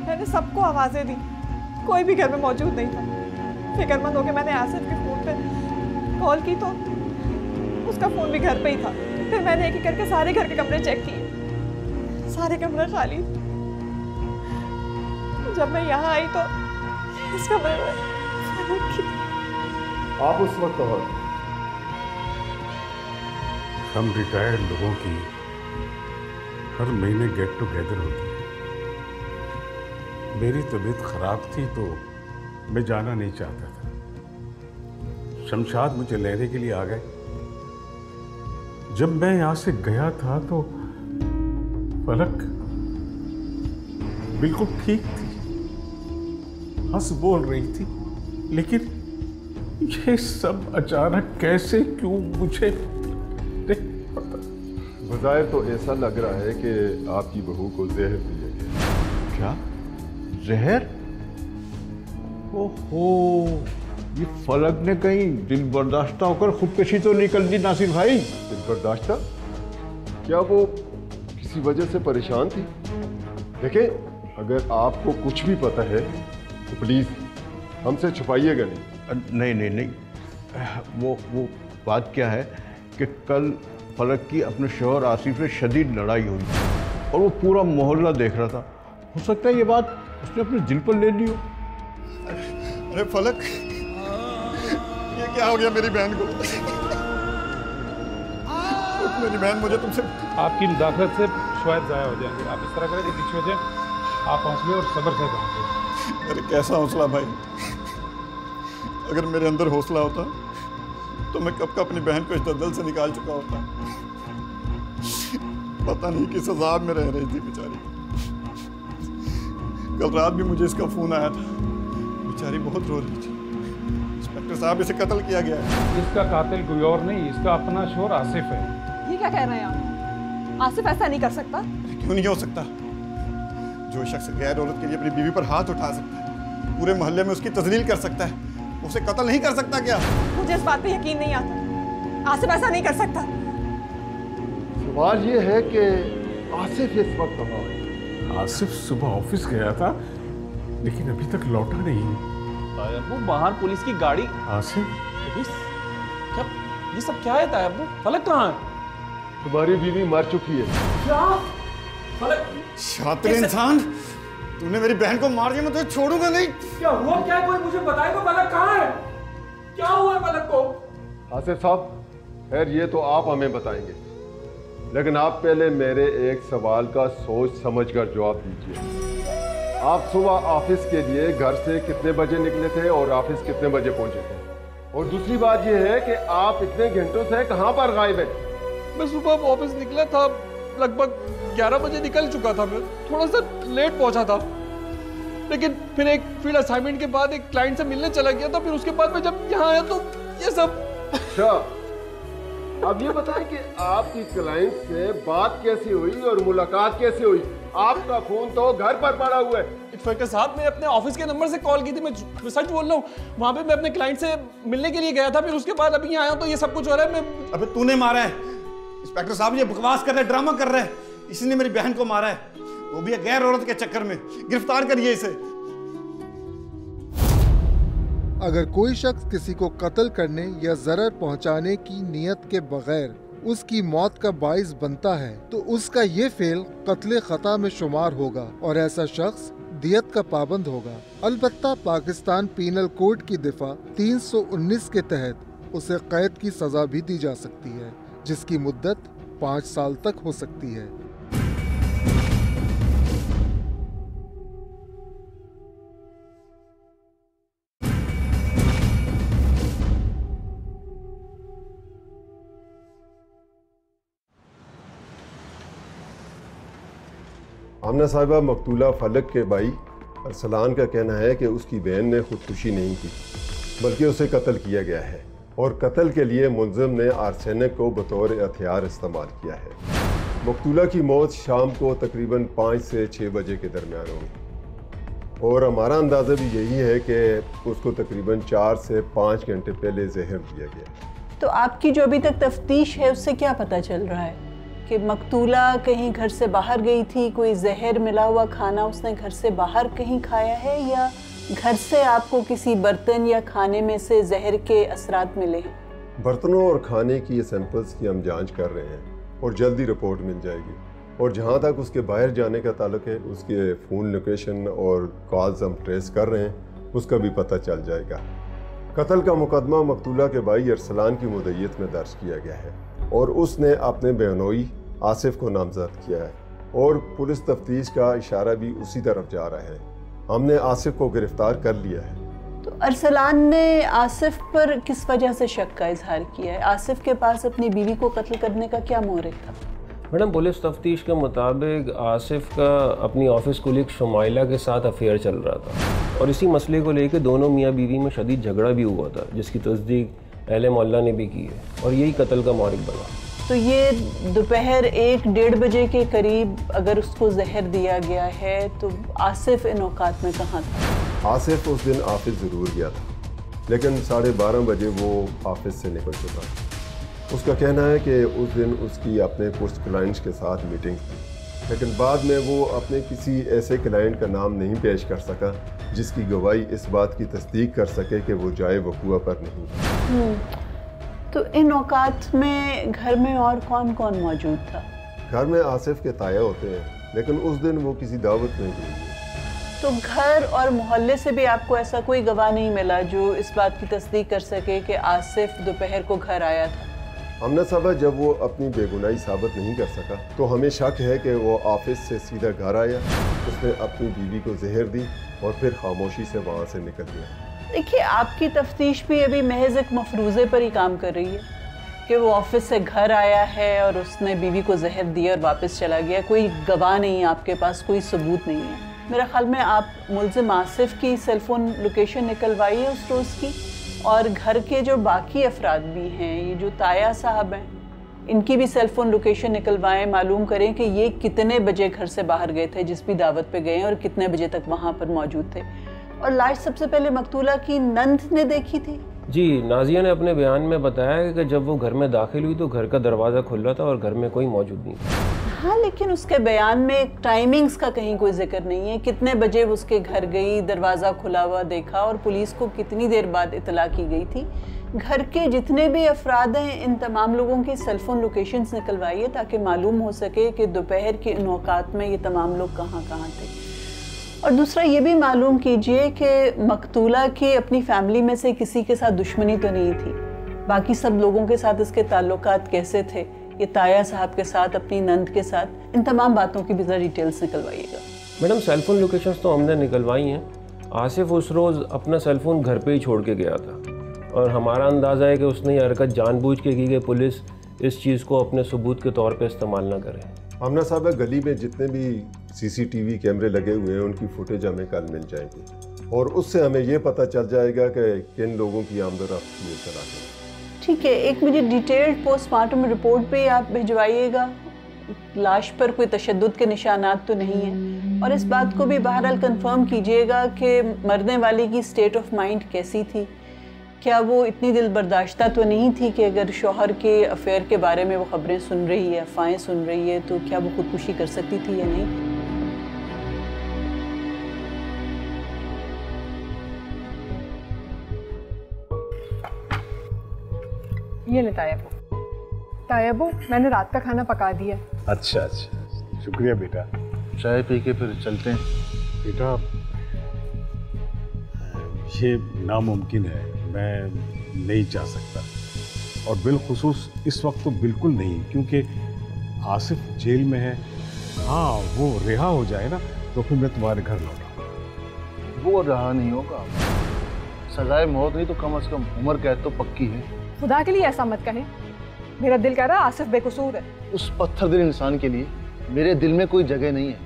मैंने सबको आवाज़ें दी, कोई भी घर में मौजूद नहीं था। फिक्रमंद होकर मैंने आसिफ के फ़ोन पे कॉल की तो उसका फ़ोन भी घर पे ही था। फिर मैंने एक एक करके सारे घर के कमरे चेक किए, सारे कमरे खाली। जब मैं यहाँ आई तो इस कमरे में आप उस वक्त और हम रिटायर्ड लोगों की हर महीने गेट टुगेदर होती है। मेरी तबीयत खराब थी तो मैं जाना नहीं चाहता था। शमशाद मुझे लेने के लिए आ गए। जब मैं यहां से गया था तो फलक बिल्कुल ठीक थी, हंस बोल रही थी, लेकिन ये सब अचानक कैसे, क्यों, मुझे नहीं पता। बज़ाहिर तो ऐसा लग रहा है कि आपकी बहू को जहर दिया गया। क्या जहर? ओहो, ये फलक ने कहीं दिल बर्दाश्ता होकर खुदकशी तो नहीं कर दी नासिर भाई? दिल बर्दाश्ता? क्या वो किसी वजह से परेशान थी? देखिए, अगर आपको कुछ भी पता है तो प्लीज हमसे छुपाइएगा नहीं। नहीं नहीं नहीं, वो बात क्या है कि कल फलक की अपने शौहर आसिफ से शदीद लड़ाई हुई और वो पूरा मोहल्ला देख रहा था। हो सकता है ये बात उसने अपने दिल पर ले ली हो। अरे फलक, क्या हो गया मेरी बहन को? मेरी बहन मुझे तुमसे आपकी मुदाखलत से शायद ज़ाया हो जाएंगे। आप इस तरह करें कि पीछे हो जाए, आप हौसले और सब्र से रहेंगे। अरे कैसा हौसला भाई, अगर मेरे अंदर हौसला होता तो मैं कब का अपनी बहन को इस दलदल से निकाल चुका होता। पता नहीं किस अज़ाब में रह रही थी बेचारी। कल रात भी मुझे इसका फोन आया था, बेचारी बहुत रो रही थी। इंस्पेक्टर साहब, इसे कत्ल किया गया है। इसका कातिल कोई और नहीं, इसका अपना शोर आसिफ है। ये क्या कह रहे हैं आप? आसिफ ऐसा नहीं कर सकता। क्यों नहीं हो सकता? जो शख्स गैर औरत के लिए अपनी बीवी पर हाथ उठा सकता है, पूरे मोहल्ले में उसकी तजलील कर सकता है, उसे कत्ल नहीं कर सकता क्या? मुझे इस बात पे यकीन नहीं आता। आसिफ ऐसा नहीं कर सकता। सवाल ये है कि आसिफ इस वक्त कहाँ है? आसिफ सुबह ऑफिस गया था लेकिन अभी तक लौटा नहीं। तायब्बू, बाहर पुलिस की गाड़ी। आसिफ, क्या ये सब क्या है तायब्बू? फलक कहाँ है? तुम्हारी बीवी मर चुकी है। क्या? फलक, शातिर इंसान, तूने मेरी बहन को मार दिया, मैं तुझे छोड़ूंगा नहीं। क्या हुआ? क्या कोई मुझे बताए तो फलक कहाँ है? क्या हुआ है फलक को? आसिफ साहब, खैर ये तो आप हमें बताएंगे, लेकिन आप पहले मेरे एक सवाल का सोच समझकर जवाब दीजिए। आप सुबह ऑफिस के लिए घर से कितने बजे निकले थे और ऑफिस कितने बजे पहुंचे थे? और दूसरी बात यह है कि आप इतने घंटों से कहां पर गायब हैं? मैं सुबह ऑफिस निकला था, लगभग 11 बजे निकल चुका था। मैं थोड़ा सा लेट पहुंचा था, लेकिन फिर एक फील्ड असाइनमेंट के बाद एक क्लाइंट से मिलने चला गया था। फिर उसके बाद मैं जब यहाँ आया तो ये सब। अच्छा, अब ये बताएं कि आपकी क्लाइंट से बात कैसी हुई और मुलाकात कैसे हुई? आपका फोन तो घर पर पड़ा हुआ है। इंस्पेक्टर साहब, मैं अपने ऑफिस के नंबर से कॉल की थी। मैं सच बोल रहा हूँ, वहाँ पे मैं अपने क्लाइंट से मिलने के लिए गया था। फिर उसके बाद अभी यहाँ आया तो ये सब कुछ हो रहा है। मैं अबे तूने मारा है। इंस्पेक्टर साहब ये बकवास कर रहे, ड्रामा कर रहे हैं। इसी ने मेरी बहन को मारा है, वो भी गैर औरत के चक्कर में। गिरफ्तार करिए इसे। अगर कोई शख्स किसी को कत्ल करने या जरर पहुंचाने की नियत के बगैर उसकी मौत का बाइस बनता है तो उसका ये फेल कत्ल खता में शुमार होगा और ऐसा शख्स दियत का पाबंद होगा। अलबत्ता पाकिस्तान पीनल कोड की दिफा 319 के तहत उसे कैद की सजा भी दी जा सकती है, जिसकी मुद्दत 5 साल तक हो सकती है। आमना साहिबा, मकतूला फलक के भाई अरसलान का कहना है कि उसकी बहन ने खुदकुशी नहीं की, बल्कि उसे कत्ल किया गया है और कत्ल के लिए मुलजिम ने आर्सेनिक को बतौर हथियार इस्तेमाल किया है। मकतूला की मौत शाम को तकरीबन 5 से 6 बजे के दरमियान हुई और हमारा अंदाज़ा भी यही है कि उसको तकरीबन 4 से 5 घंटे पहले जहर दिया गया। तो आपकी जो अभी तक तफ्तीश है उससे क्या पता चल रहा है कि मकतूला कहीं घर से बाहर गई थी, कोई जहर मिला हुआ खाना उसने घर से बाहर कहीं खाया है, या घर से आपको किसी बर्तन या खाने में से जहर के असरात मिले हैं? बर्तनों और खाने की सैंपल्स की हम जांच कर रहे हैं और जल्दी रिपोर्ट मिल जाएगी। और जहां तक उसके बाहर जाने का ताल्लुक है, उसके फ़ोन लोकेशन और कॉल्स हम ट्रेस कर रहे हैं, उसका भी पता चल जाएगा। कत्ल का मुकदमा मकतूला के भाई अरसलान की मुद्दत में दर्ज किया गया है और उसने अपने बहनोई आसिफ को नामजद किया है और पुलिस तफ्तीश का इशारा भी उसी तरफ जा रहा है। हमने आसिफ को गिरफ्तार कर लिया है। तो अरसलान ने आसिफ पर किस वजह से शक का इजहार किया है? आसिफ के पास अपनी बीवी को कत्ल करने का क्या मोहरक था? मैडम, पुलिस तफ्तीश के मुताबिक आसिफ का अपनी ऑफिस कुलीग शुमाइला के साथ अफेयर चल रहा था और इसी मसले को लेकर दोनों मियाँ बीवी में शदीद झगड़ा भी हुआ था, जिसकी तस्दीक अहले मोहल्ला ने भी की है और यही कत्ल का मोहरक बना। तो ये दोपहर 1-1:30 बजे के करीब अगर उसको जहर दिया गया है तो आसिफ इन औकात में कहाँ था? आसिफ उस दिन ऑफिस ज़रूर गया था, लेकिन 12:30 बजे वो ऑफिस से निकल चुका। उसका कहना है कि उस दिन उसकी अपने कुछ क्लाइंट्स के साथ मीटिंग थी, लेकिन बाद में वो अपने किसी ऐसे क्लाइंट का नाम नहीं पेश कर सका जिसकी गवाही इस बात की तस्दीक कर सके कि वो जाए वकूआ पर नहीं। तो इन औकात में घर में और कौन कौन मौजूद था? घर में आसिफ के ताया होते हैं, लेकिन उस दिन वो किसी दावत में गई है। तो घर और मोहल्ले से भी आपको ऐसा कोई गवाह नहीं मिला जो इस बात की तस्दीक कर सके कि आसिफ दोपहर को घर आया था? आमना साहबा, जब वो अपनी बेगुनाही साबित नहीं कर सका तो हमें शक है कि वो ऑफिस से सीधा घर आया, उसने अपनी बीवी को जहर दी और फिर खामोशी से वहाँ से निकल गया। देखिए, आपकी तफ्तीश भी अभी महज एक मफरूज़े पर ही काम कर रही है कि वो ऑफिस से घर आया है और उसने बीवी को जहर दिया और वापस चला गया। कोई गवाह नहीं है आपके पास, कोई सबूत नहीं है। मेरा ख्याल में आप मुल्ज़िम आसिफ की सेलफोन लोकेशन निकलवाइए उस रोज़ की, और घर के जो बाकी अफराद भी हैं, ये जो ताया साहब हैं, इनकी भी सेलफोन लोकेशन निकलवाएं, मालूम करें कि ये कितने बजे घर से बाहर गए थे जिस भी दावत पे गए और कितने बजे तक वहाँ पर मौजूद थे। और लाश सबसे पहले मकतूला की नंद ने देखी थी। जी, नाजिया ने अपने बयान में बताया कि जब वो घर में दाखिल हुई तो घर का दरवाज़ा खुला था और घर में कोई मौजूद नहीं था। हाँ, लेकिन उसके बयान में टाइमिंग्स का कहीं कोई जिक्र नहीं है। कितने बजे उसके घर गई, दरवाज़ा खुला हुआ देखा और पुलिस को कितनी देर बाद इतला की गई थी। घर के जितने भी अफराद हैं, इन तमाम लोगों की सेलफोन लोकेशंस निकलवाइए ताकि मालूम हो सके कि दोपहर के इन औकात में ये तमाम लोग कहाँ कहाँ थे। और दूसरा ये भी मालूम कीजिए कि मकतूला की अपनी फैमिली में से किसी के साथ दुश्मनी तो नहीं थी। बाकी सब लोगों के साथ इसके ताल्लुकात कैसे थे, ये ताया साहब के साथ, अपनी नंद के साथ, इन तमाम बातों की भी ज़रा डिटेल्स निकलवाइएगा। मैडम, सेलफोन लोकेशंस तो हमने निकलवाई हैं। आसिफ उस रोज़ अपना सेलफोन घर पे ही छोड़ के गया था और हमारा अंदाज़ा है कि उसने ये हरकत जानबूझ के की कि पुलिस इस चीज़ को अपने सबूत के तौर पे इस्तेमाल ना करे। आमना साहब, गली में जितने भी CCTV कैमरे लगे हुए हैं उनकी फुटेज हमें कल मिल जाएगी और उससे हमें ये पता चल जाएगा कि किन लोगों की आमदरफ्त में चला है। ठीक है, एक मुझे डिटेल्ड पोस्टमार्टम रिपोर्ट पे आप भिजवाइएगा। लाश पर कोई तशद्दुद के निशानात तो नहीं है और इस बात को भी बहरहाल कंफर्म कीजिएगा कि मरने वाले की स्टेट ऑफ माइंड कैसी थी। क्या वो इतनी दिल बर्दाश्ता तो नहीं थी कि अगर शौहर के अफेयर के बारे में वो खबरें सुन रही है, अफवाहें सुन रही है, तो क्या वो खुदकुशी कर सकती थी या नहीं? ये ले तायाबू, मैंने रात का खाना पका दिया। अच्छा, शुक्रिया बेटा। चाय पी के फिर चलते हैं। बेटा, ये नामुमकिन है, मैं नहीं जा सकता और बिलखुसूस इस वक्त तो बिल्कुल नहीं, क्योंकि आसिफ जेल में है। हाँ, वो रिहा हो जाए ना तो फिर मैं तुम्हारे घर लौटा। वो रहा नहीं होगा। सजाए मौत नहीं तो कम से कम उम्र कैद तो पक्की है। खुदा के लिए ऐसा मत कहें, मेरा दिल कह रहा है आसिफ बेकसूर है। उस पत्थर दिल इंसान के लिए मेरे दिल में कोई जगह नहीं है।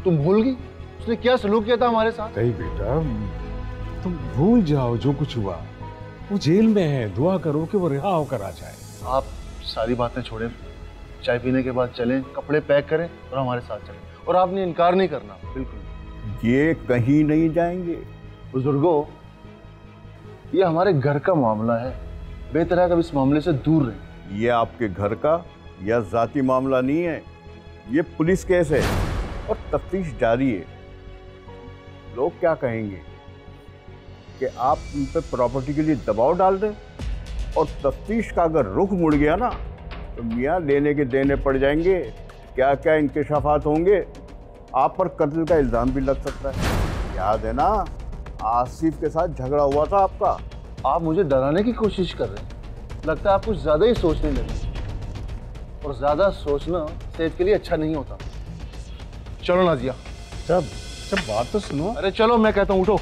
तुम भूल गई उसने क्या सलूक किया था हमारे साथ? नहीं बेटा, तुम भूल जाओ जो कुछ हुआ। वो जेल में है, दुआ करो कि वो रिहा होकर आ जाए। आप सारी बातें छोड़ें, चाय पीने के बाद चलें, कपड़े पैक करें और हमारे साथ चलें। और आपने इनकार नहीं करना, बिल्कुल। ये कहीं नहीं जाएंगे। बुजुर्गों, ये हमारे घर का मामला है, बेहतर है कि इस मामले से दूर रहें। ये आपके घर का या जाती मामला नहीं है, ये पुलिस केस है और तफ्तीश जारी है। लोग क्या कहेंगे कि आप उन पर प्रॉपर्टी के लिए दबाव डाल दें और तफ्तीश का अगर रुख मुड़ गया ना तो मियाँ लेने के देने पड़ जाएंगे। क्या क्या इंकशाफात होंगे, आप पर कत्ल का इल्ज़ाम भी लग सकता है। याद है ना, आसिफ के साथ झगड़ा हुआ था आपका। आप मुझे डराने की कोशिश कर रहे हैं। लगता है आप कुछ ज़्यादा ही सोचने लगे और ज़्यादा सोचना सेहत के लिए अच्छा नहीं होता। चलो नाजिया। सब बात तो सुनो। अरे चलो, मैं कहता हूँ उठो,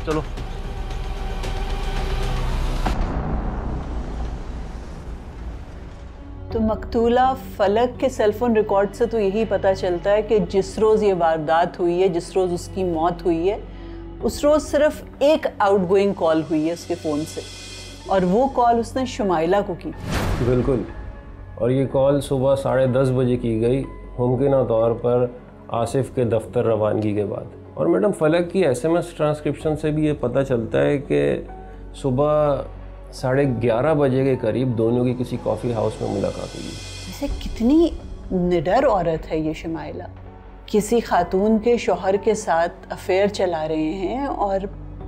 चलो। तो मकतूला फलक के सेलफोन रिकॉर्ड से तो यही पता चलता है कि जिस रोज़ ये वारदात हुई है, जिस रोज़ उसकी मौत हुई है, उस रोज़ सिर्फ एक आउटगोइंग कॉल हुई है उसके फ़ोन से और वो कॉल उसने शुमाइला को की थी। बिल्कुल, और ये कॉल सुबह 10:30 बजे की गई, मुमकिन तौर पर आसिफ के दफ्तर रवानगी के बाद। और मैडम, फलक की SMS ट्रांसक्रिप्शन से भी ये पता चलता है कि सुबह 11:30 बजे के करीब दोनों की किसी कॉफ़ी हाउस में मुलाकात हुई। वैसे कितनी निडर औरत है ये शुमाइला। किसी खातून के शौहर के साथ अफेयर चला रहे हैं और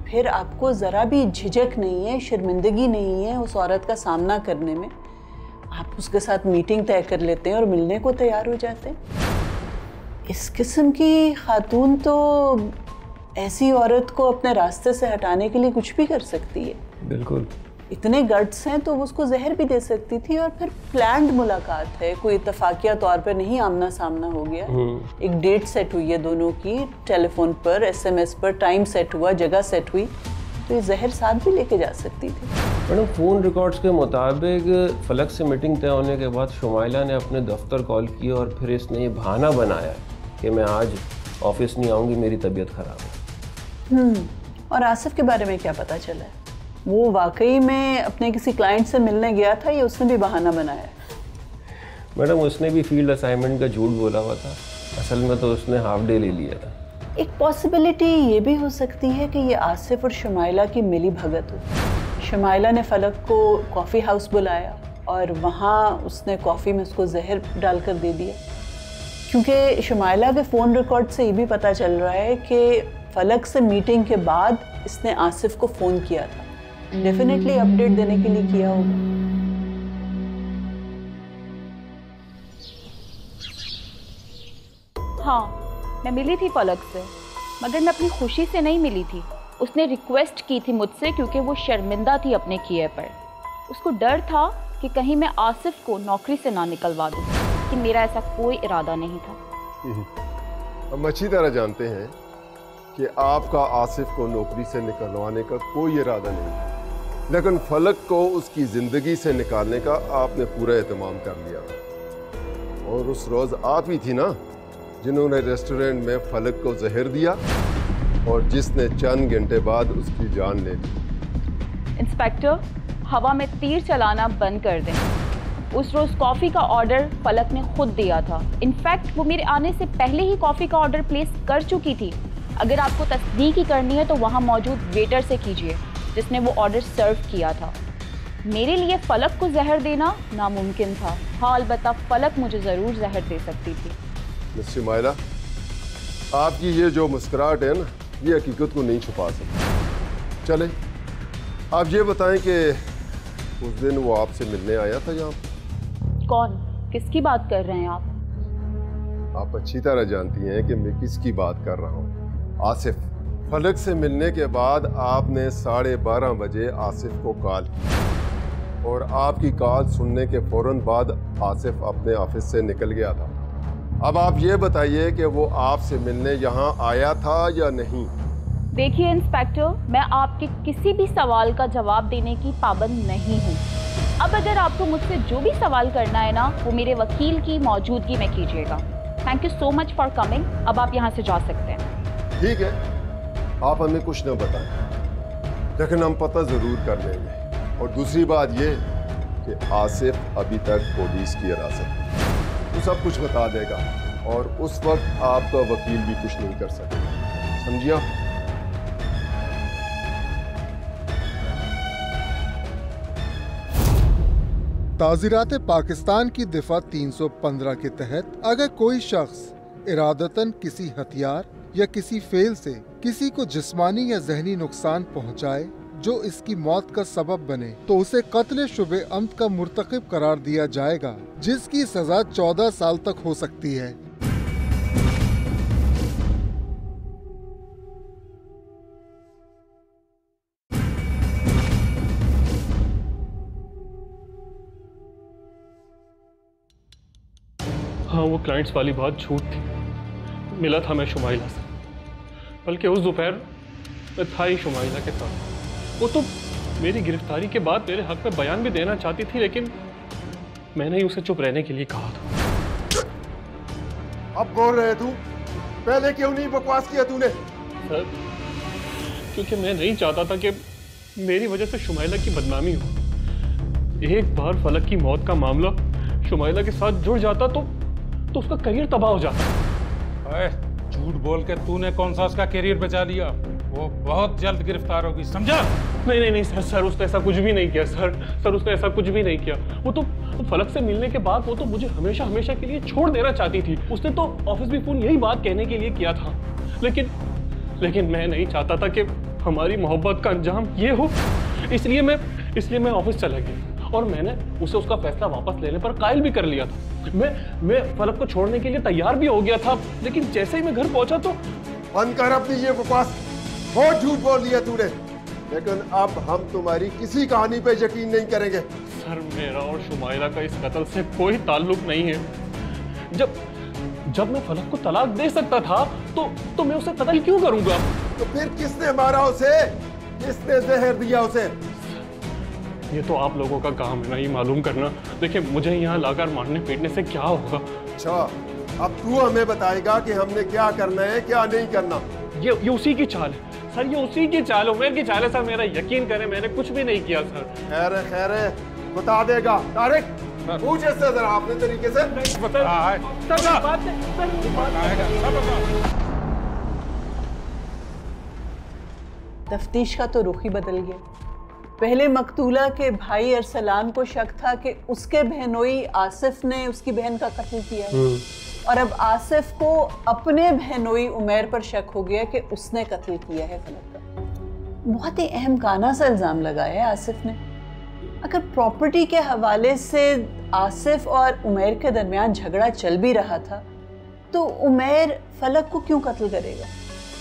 फिर आपको ज़रा भी झिझक नहीं है, शर्मिंदगी नहीं है उस औरत का सामना करने में। आप उसके साथ मीटिंग तय कर लेते हैं और मिलने को तैयार हो जाते हैं। इस किस्म की खातून तो ऐसी औरत को अपने रास्ते से हटाने के लिए कुछ भी कर सकती है। बिल्कुल। इतने गट्स हैं तो वो उसको जहर भी दे सकती थी। और फिर प्लान्ड मुलाकात है, कोई इत्तफाकिया तौर पे नहीं आमना सामना हो गया। एक डेट सेट हुई है दोनों की, टेलीफोन पर, SMS पर, टाइम सेट हुआ, जगह सेट हुई, तो ये जहर साथ भी लेके जा सकती थी। मैडम फ़ोन रिकॉर्ड्स के मुताबिक फलक से मीटिंग तय होने के बाद शुमाइला ने अपने दफ्तर कॉल किया और फिर इसने ये बहाना बनाया कि मैं आज ऑफिस नहीं आऊँगी, मेरी तबीयत ख़राब है। और आसिफ के बारे में क्या पता चला है? वो वाकई में अपने किसी क्लाइंट से मिलने गया था या उसने भी बहाना बनाया? मैडम उसने भी फील्ड असाइनमेंट का झूठ बोला हुआ था, असल में तो उसने हाफ डे ले लिया था। एक पॉसिबिलिटी ये भी हो सकती है कि ये आसिफ और शुमाइला की मिली भगत हो। शुमाइला ने फलक को कॉफ़ी हाउस बुलाया और वहाँ उसने कॉफ़ी में उसको जहर डालकर दे दिया। क्योंकि शुमाइला के फ़ोन रिकॉर्ड से ये भी पता चल रहा है कि फलक से मीटिंग के बाद इसने आसिफ को फ़ोन किया था। डेफिनेटली अपडेट देने के लिए किया होगा। हाँ, मैं मिली थी फलक से, मगर मैं अपनी खुशी से नहीं मिली थी। उसने रिक्वेस्ट की थी मुझसे क्योंकि वो शर्मिंदा थी अपने किए पर। उसको डर था कि कहीं मैं आसिफ को नौकरी से ना निकलवा दूँ, कि मेरा ऐसा कोई इरादा नहीं था। हम अच्छी तरह जानते हैं कि आपका आसिफ को नौकरी से निकलवाने का कोई इरादा नहीं, लेकिन फलक को उसकी ज़िंदगी से निकालने का आपने पूरा एहतमाम कर लिया। और उस रोज़ आप ही थी ना जिन्होंने रेस्टोरेंट में फलक को जहर दिया और जिसने चंद घंटे बाद उसकी जान ले ली। इंस्पेक्टर, हवा में तीर चलाना बंद कर दें। उस रोज़ कॉफ़ी का ऑर्डर फलक ने खुद दिया था। इनफैक्ट वो मेरे आने से पहले ही कॉफ़ी का ऑर्डर प्लेस कर चुकी थी। अगर आपको तस्दीक ही करनी है तो वहाँ मौजूद वेटर से कीजिए जिसने वो ऑर्डर सर्व किया था। मेरे लिए फलक को जहर देना नामुमकिन था। हाँ, अलबत्ता फलक मुझे ज़रूर जहर दे सकती थी। मिस शुमाइला, आपकी ये जो मुस्कुराहट है ना, ये हकीकत को नहीं छुपा सकती। चले, आप ये बताएं कि उस दिन वो आपसे मिलने आया था यहाँ? कौन? किसकी बात कर रहे हैं आप? आप अच्छी तरह जानती हैं कि मैं किसकी बात कर रहा हूँ। आसिफ। फलक से मिलने के बाद आपने 12:30 बजे आसिफ को कॉल की और आपकी कॉल सुनने के फौरन बाद आसिफ अपने ऑफिस से निकल गया था। अब आप ये बताइए कि वो आपसे मिलने यहाँ आया था या नहीं? देखिए इंस्पेक्टर, मैं आपके किसी भी सवाल का जवाब देने की पाबंद नहीं हूँ। अब अगर आपको मुझसे जो भी सवाल करना है ना, वो मेरे वकील की मौजूदगी में कीजिएगा। Thank you so much for coming. अब आप यहाँ से जा सकते हैं। ठीक है, आप हमें कुछ न बताएं, लेकिन हम पता ज़रूर कर लेंगे। और दूसरी बात ये कि आसिफ अभी तक पुलिस की हिरासत में, वो सब कुछ बता देगा और उस वक्त आपका वकील भी कुछ नहीं कर सकेगा। समझिए? ताज़ीरात पाकिस्तान की दिफा 315 के तहत अगर कोई शख्स इरादतन किसी हथियार या किसी फेल से किसी को जिस्मानी या जहनी नुकसान पहुंचाए जो इसकी मौत का सबब बने तो उसे कत्ल शुबे अम्द का मुर्तकिब करार दिया जाएगा, जिसकी सजा 14 साल तक हो सकती है। हाँ, वो क्लाइंट्स वाली बात झूठ थी। मिला था मैं शुमाइला से, बल्कि उस दोपहर मैं था ही शुमाइला के साथ। वो तो मेरी गिरफ्तारी के बाद मेरे हक में बयान भी देना चाहती थी, लेकिन मैंने ही उसे चुप रहने के लिए कहा था। अब बोल रहे तू, पहले क्यों नहीं बकवास किया तूने? सर, क्योंकि मैं नहीं चाहता था कि मेरी वजह से शुमाइला की बदनामी हो। एक बार फलक की मौत का मामला शुमाइला के साथ जुड़ जाता तो उसका करियर तबाह हो जाता। झूठ बोल के तूने कौन सा उसका करियर बचा लिया? वो बहुत जल्द गिरफ्तार होगी, समझा? नहीं सर, उसने ऐसा कुछ भी नहीं किया सर, उसने ऐसा कुछ भी नहीं किया। वो तो फलक से मिलने के बाद वो तो मुझे हमेशा के लिए छोड़ देना चाहती थी। उसने तो ऑफिस भी फोन यही बात कहने के लिए किया था, लेकिन मैं नहीं चाहता था कि हमारी मोहब्बत का अंजाम ये हो। इसलिए मैं ऑफिस चला गया और मैंने उसे उसका फैसला वापस लेने पर कायल भी कर लिया था। मैं फलक को छोड़ने के लिए तैयार भी हो गया था, लेकिन जैसे ही मैं घर पहुंचा तो बंद कर अपनी ये बकवास, बहुत झूठ बोल दिया तूने। लेकिन अब हम तुम्हारी किसी कहानी पे यकीन नहीं करेंगे। सर, मेरा और शुमाइला का इस कत्ल से कोई ताल्लुक नहीं है। जब मैं फलक को तलाक दे सकता था तो मैं उसे कत्ल क्यों करूंगा? तो फिर किसने मारा उसे? किसने जहर दिया उसे? ये तो आप लोगों का काम है ना ये मालूम करना। देखिए, मुझे यहाँ लाकर मारने पीटने से क्या होगा? अच्छा, अब तू हमें बताएगा कि हमने क्या करना है क्या नहीं करना। ये उसी की चाल है सर, ये उसी की चाल, उमर की चाल है सर। मेरा यकीन करें, मैंने कुछ भी नहीं किया सर। खैर है, बता देगा। तारिक, पूछ इससे जरा अपने तरीके से। तफ्तीश का तो रुख ही बदल गया। पहले मकतूला के भाई अरसलान को शक था कि उसके बहनोई आसिफ ने उसकी बहन का कत्ल किया है, और अब आसिफ को अपने बहनोई उमैर पर शक हो गया कि उसने कत्ल किया है फलक का। बहुत ही अहम काना सा इल्ज़ाम लगाया है आसिफ ने। अगर प्रॉपर्टी के हवाले से आसिफ और उमैर के दरमियान झगड़ा चल भी रहा था तो उमैर फलक को क्यों कत्ल करेगा?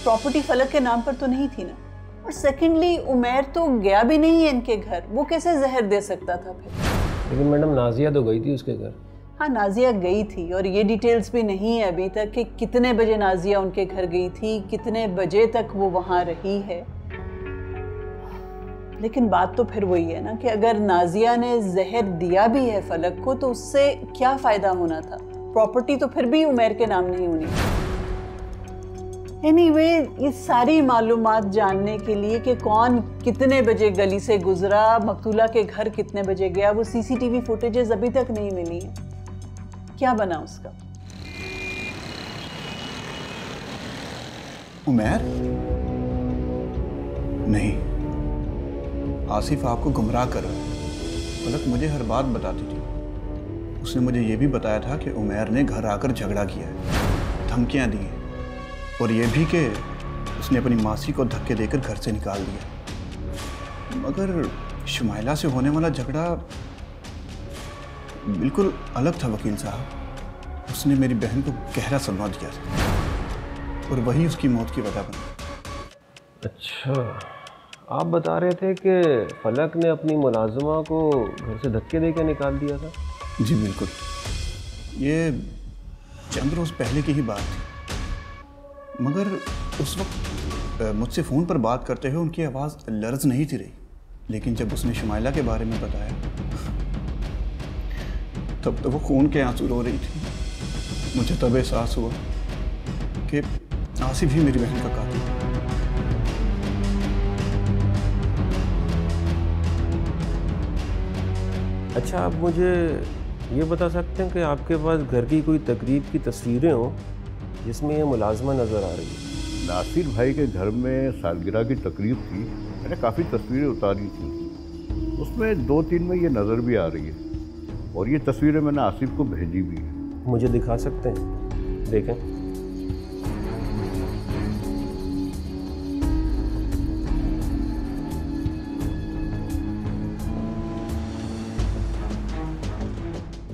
प्रॉपर्टी फलक के नाम पर तो नहीं थी ना। और सेकेंडली, उमैर तो गया भी नहीं है इनके घर, वो कैसे जहर दे सकता था फिर? लेकिन मैडम, नाजिया तो गई थी उसके घर। हाँ, नाजिया गई थी, और ये डिटेल्स भी नहीं है अभी तक कि कितने बजे नाजिया उनके घर गई थी, कितने बजे तक वो वहाँ रही है। लेकिन बात तो फिर वही है ना कि अगर नाजिया ने जहर दिया भी है फलक को तो उससे क्या फ़ायदा होना था? प्रॉपर्टी तो फिर भी उमैर के नाम नहीं होनी। एनीवे, ये सारी मालूमात जानने के लिए कि कौन कितने बजे गली से गुजरा, मकतूला के घर कितने बजे गया, वो सीसीटीवी फुटेजेस अभी तक नहीं मिली है। क्या बना उसका? उमैर? नहीं, आसिफ आपको गुमराह कर रहा है। फलक मुझे हर बात बताती थी। उसने मुझे यह भी बताया था कि उमैर ने घर आकर झगड़ा किया है, धमकियां दी हैं, और ये भी कि उसने अपनी मासी को धक्के देकर घर से निकाल दिया। मगर शुमाइला से होने वाला झगड़ा बिल्कुल अलग था वकील साहब। उसने मेरी बहन को गहरा सदमा दिया था और वही उसकी मौत की वजह बनी। अच्छा, आप बता रहे थे कि फलक ने अपनी मुलाजिमा को घर से धक्के देकर निकाल दिया था? जी बिल्कुल, ये चंद रोज़ पहले की ही बात थी। मगर उस वक्त मुझसे फ़ोन पर बात करते हुए उनकी आवाज़ लर्ज नहीं थी रही। लेकिन जब उसने शुमाइला के बारे में बताया तब तो वो खून के आंसू रो रही थी। मुझे तब एहसास हुआ कि आसिफ ही मेरी बहन का कातिल है। अच्छा, आप मुझे ये बता सकते हैं कि आपके पास घर की कोई तकरीब की तस्वीरें हो जिसमें ये मुलाजमा नज़र आ रही है? नासिर भाई के घर में सालगिरह की तकरीब थी, मैंने काफ़ी तस्वीरें उतारी थी। उसमें 2-3 में ये नज़र भी आ रही है, और ये तस्वीरें मैंने आसिफ को भेजी भी है। मुझे दिखा सकते हैं? देखें।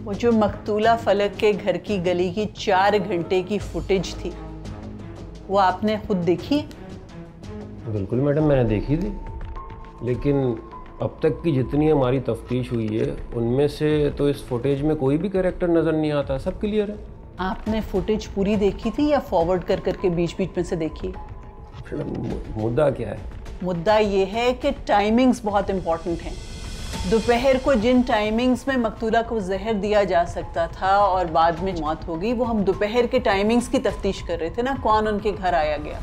वो जो मकतूला फलक के घर की गली की 4 घंटे की फुटेज थी वो आपने खुद देखी? बिल्कुल मैडम, मैंने देखी थी, लेकिन अब तक की जितनी हमारी तफ्तीश हुई है उनमें से तो इस फुटेज में कोई भी कैरेक्टर नज़र नहीं आता। सब क्लियर है। आपने फुटेज पूरी देखी थी या फॉरवर्ड कर करके बीच बीच में से देखी? मुद्दा क्या है? मुद्दा ये है कि टाइमिंग्स बहुत इंपॉर्टेंट हैं। दोपहर को जिन टाइमिंग्स में मकतूला को जहर दिया जा सकता था और बाद में मौत हो गई, वो हम दोपहर के टाइमिंग्स की तफ्तीश कर रहे थे ना, कौन उनके घर आया गया।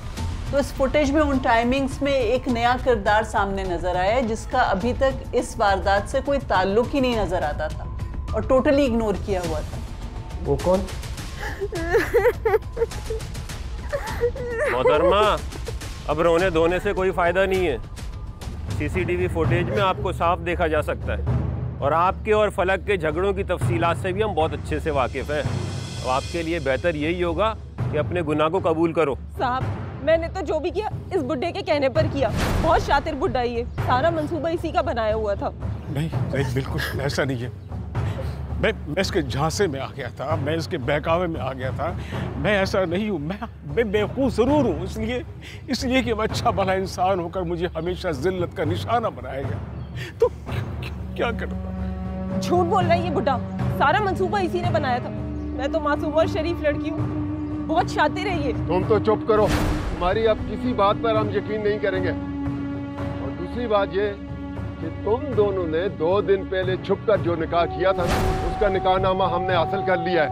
तो इस फुटेज में उन टाइमिंग्स में एक नया किरदार सामने नजर आया जिसका अभी तक इस वारदात से कोई ताल्लुक ही नहीं नजर आता था और टोटली इग्नोर किया हुआ था। वो कौन? मोहतरमा, अब रोने धोने से कोई फायदा नहीं है। सीसीटीवी फुटेज में आपको साफ देखा जा सकता है, और आपके और फलक के झगड़ों की तफसीलात से भी हम बहुत अच्छे से वाकिफ हैं। अब आपके लिए बेहतर यही होगा कि अपने गुनाह को कबूल करो। साहब, मैंने तो जो भी किया इस बुड्ढे के कहने पर किया। बहुत शातिर बुड्ढा ये, सारा मंसूबा इसी का बनाया हुआ था। नहीं नहीं, बिल्कुल ऐसा नहीं है। मैं इसके झांसे में आ गया था, मैं इसके बहकावे में आ गया था। मैं ऐसा नहीं हूँ, मैं बेवकूफ़ ज़रूर हूँ, इसलिए कि मैं अच्छा भला इंसान होकर मुझे हमेशा जिल्लत का निशाना बनाएगा। तो क्या करता? झूठ बोल रहा है ये बुढ़ा। सारा मंसूबा इसी ने बनाया था। मैं तो मासूम और शरीफ लड़की हूँ, बहुत शातिर है ये। तुम तो चुप करो, तुम्हारी अब किसी बात पर हम यकीन नहीं करेंगे। और दूसरी बात ये कि तुम दोनों ने 2 दिन पहले छुपकर जो निकाह किया था ना, उसका निकाहनामा हमने हासिल कर लिया है।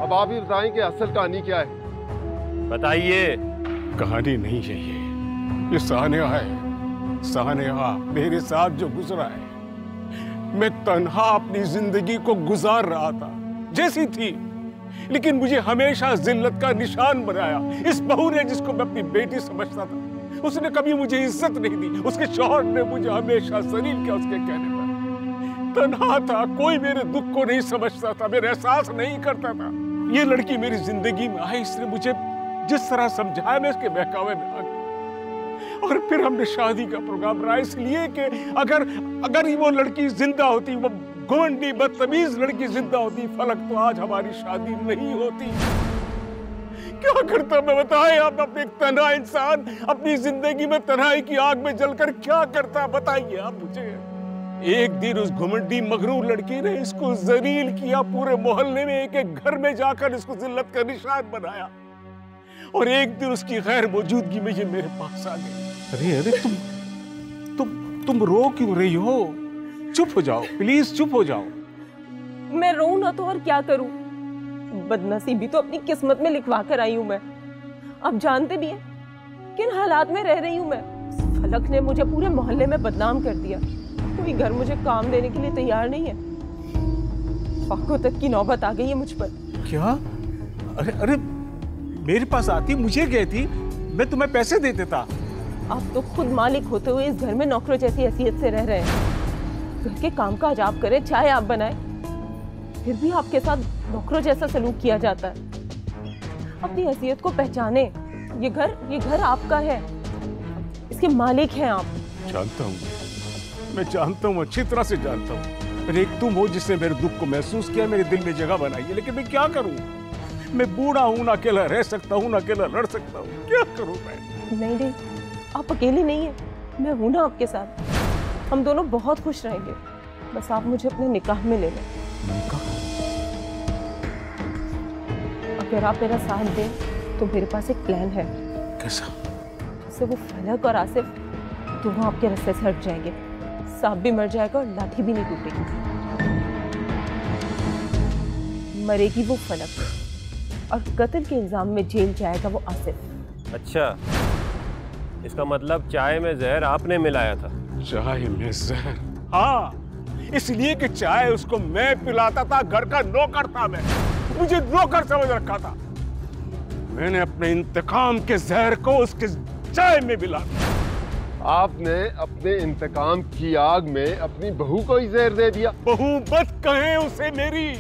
अब आप ही बताएं कि असल कहानी क्या है। बताइए। कहानी नहीं है ये सानेहा है। सानेहा मेरे साथ जो गुजरा है, मैं तन्हा अपनी जिंदगी को गुजार रहा था जैसी थी, लेकिन मुझे हमेशा जिल्लत का निशान बनाया। इस बहू ने, जिसको मैं अपनी बेटी समझता था, उसने कभी मुझे इज्जत नहीं दी। उसके शौहर ने मुझे हमेशा जलील किया उसके कहने पर। तन्हा था, कोई मेरे दुख को नहीं समझता था, मेरा एहसास नहीं करता था। ये लड़की मेरी जिंदगी में आई, इसने मुझे जिस तरह समझाया मैं इसके बहकावे में आ गया। और फिर हमने शादी का प्रोग्राम बनाया, इसलिए कि अगर वो लड़की जिंदा होती, वो घमंडी बदतमीज लड़की जिंदा होती, फलक, तो आज हमारी शादी नहीं होती। क्या करता मैं, बताएं आप। अपने एक तन्हा इंसान अपनी जिंदगी में तन्हाई की आग में जलकर क्या करता, बताइए आप मुझे। एक दिन उस घमंडी मगरूर लड़की ने इसको जलील किया, पूरे मोहल्ले में एक एक घर में जाकर इसको जिल्लत का निशान बनाया। और एक दिन उसकी गैर मौजूदगी में ये मेरे पास आ गई। अरे तुम रो क्यों रही हो? चुप हो जाओ प्लीज, चुप हो जाओ। मैं रो ना तो और क्या करूं? बदनसीबी तो अपनी किस्मत में लिखवा कर आई हूं मैं। आप जानते भी हैं किन हालात में रह रही हूं मैं। फलक ने मुझे पूरे मोहल्ले में बदनाम कर दिया। कोई घर मुझे काम देने के लिए तैयार नहीं है। फाको तक की नौबत आ गई है मुझ पर। क्या? अरे मेरे पास आती, मुझे कहती, मैं तुम्हें पैसे दे देता। आप तो खुद मालिक होते हुए इस घर में नौकरों जैसी हैसियत से रह रहे हैं। घर के कामकाज आप करें, चाय आप बनाएं, फिर भी आपके साथ नौकरों जैसा सलूक किया जाता है। अपनी हैसियत को पहचाने। ये घर आपका है, इसके मालिक हैं आप। जानता हूँ, मैं जानता हूँ, अच्छी तरह से जानता हूँ। पर एक तुम हो जिसने मेरे दुख को महसूस किया, मेरे दिल में जगह बनाई है। लेकिन मैं क्या करूँ? मैं बूढ़ा हूँ, ना अकेला रह सकता हूँ, ना अकेला लड़ सकता हूँ। क्या करूँ मैं? नहीं, आप अकेली नहीं है, मैं हूं ना आपके साथ। हम दोनों बहुत खुश रहेंगे, बस आप मुझे अपने निकाह में ले लें। अगर आप मेरा साथ दें तो मेरे पास एक प्लान है। कैसा? जैसे वो फलक और आसिफ दोनों आपके रास्ते से हट जाएंगे, सांप भी मर जाएगा और लाठी भी नहीं टूटेगी। मरेगी वो फलक और कत्ल के इल्जाम में जेल जाएगा वो आसिफ। अच्छा, इसका मतलब चाय में जहर आपने मिलाया था? चाय में जहर? हाँ, इसलिए कि चाय उसको मैं पिलाता था, घर का नौकर था मैं, मुझे नौकर समझ रखा था। मैंने अपने इंतकाम के जहर को उसके चाय में मिला दिया। आपने अपने इंतकाम की आग में अपनी बहू को ही जहर दे दिया। बहू मत कहें उसे मेरी,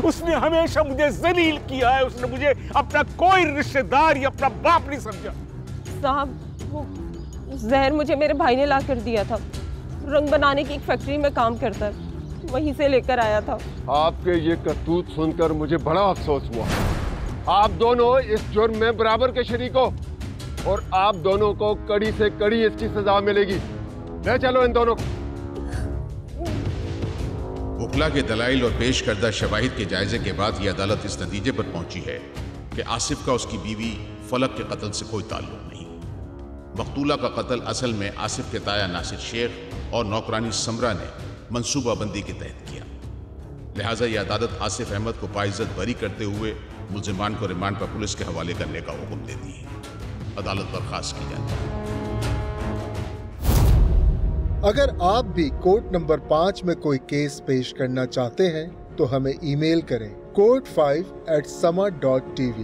उसने हमेशा मुझे जलील किया है। उसने मुझे अपना कोई रिश्तेदार या अपना बाप नहीं समझा। साहब, वो जहर मुझे मेरे भाई ने ला कर दिया था। रंग बनाने की एक फैक्ट्री में काम करता है, वहीं से लेकर आया था। आपके ये करतूत सुनकर मुझे बड़ा अफसोस हुआ। आप दोनों इस जुर्म में बराबर के शरीक हो और आप दोनों को कड़ी से कड़ी इसकी सजा मिलेगी। ले चलो इन दोनों को। वकला के दलाइल और पेश करदा शवाहिद के जायजे के बाद यह अदालत इस नतीजे पर पहुंची है कि आसिफ का उसकी बीवी फलक के कत्ल से कोई ताल्लुक नहीं। मकतूला का कत्ल असल में आसिफ के ताया नासिर शेख और नौकरानी समरा ने मंसूबाबंदी के तहत किया। लिहाजा यह अदालत आसिफ अहमद को बाइज्जत बरी करते हुए मुलजिमान को रिमांड पर पुलिस के हवाले करने का हुक्म देती है। अदालत बर्खास्त की जाती है। अगर आप भी कोर्ट नंबर 5 में कोई केस पेश करना चाहते हैं तो हमें ईमेल करें court5@sama.tv।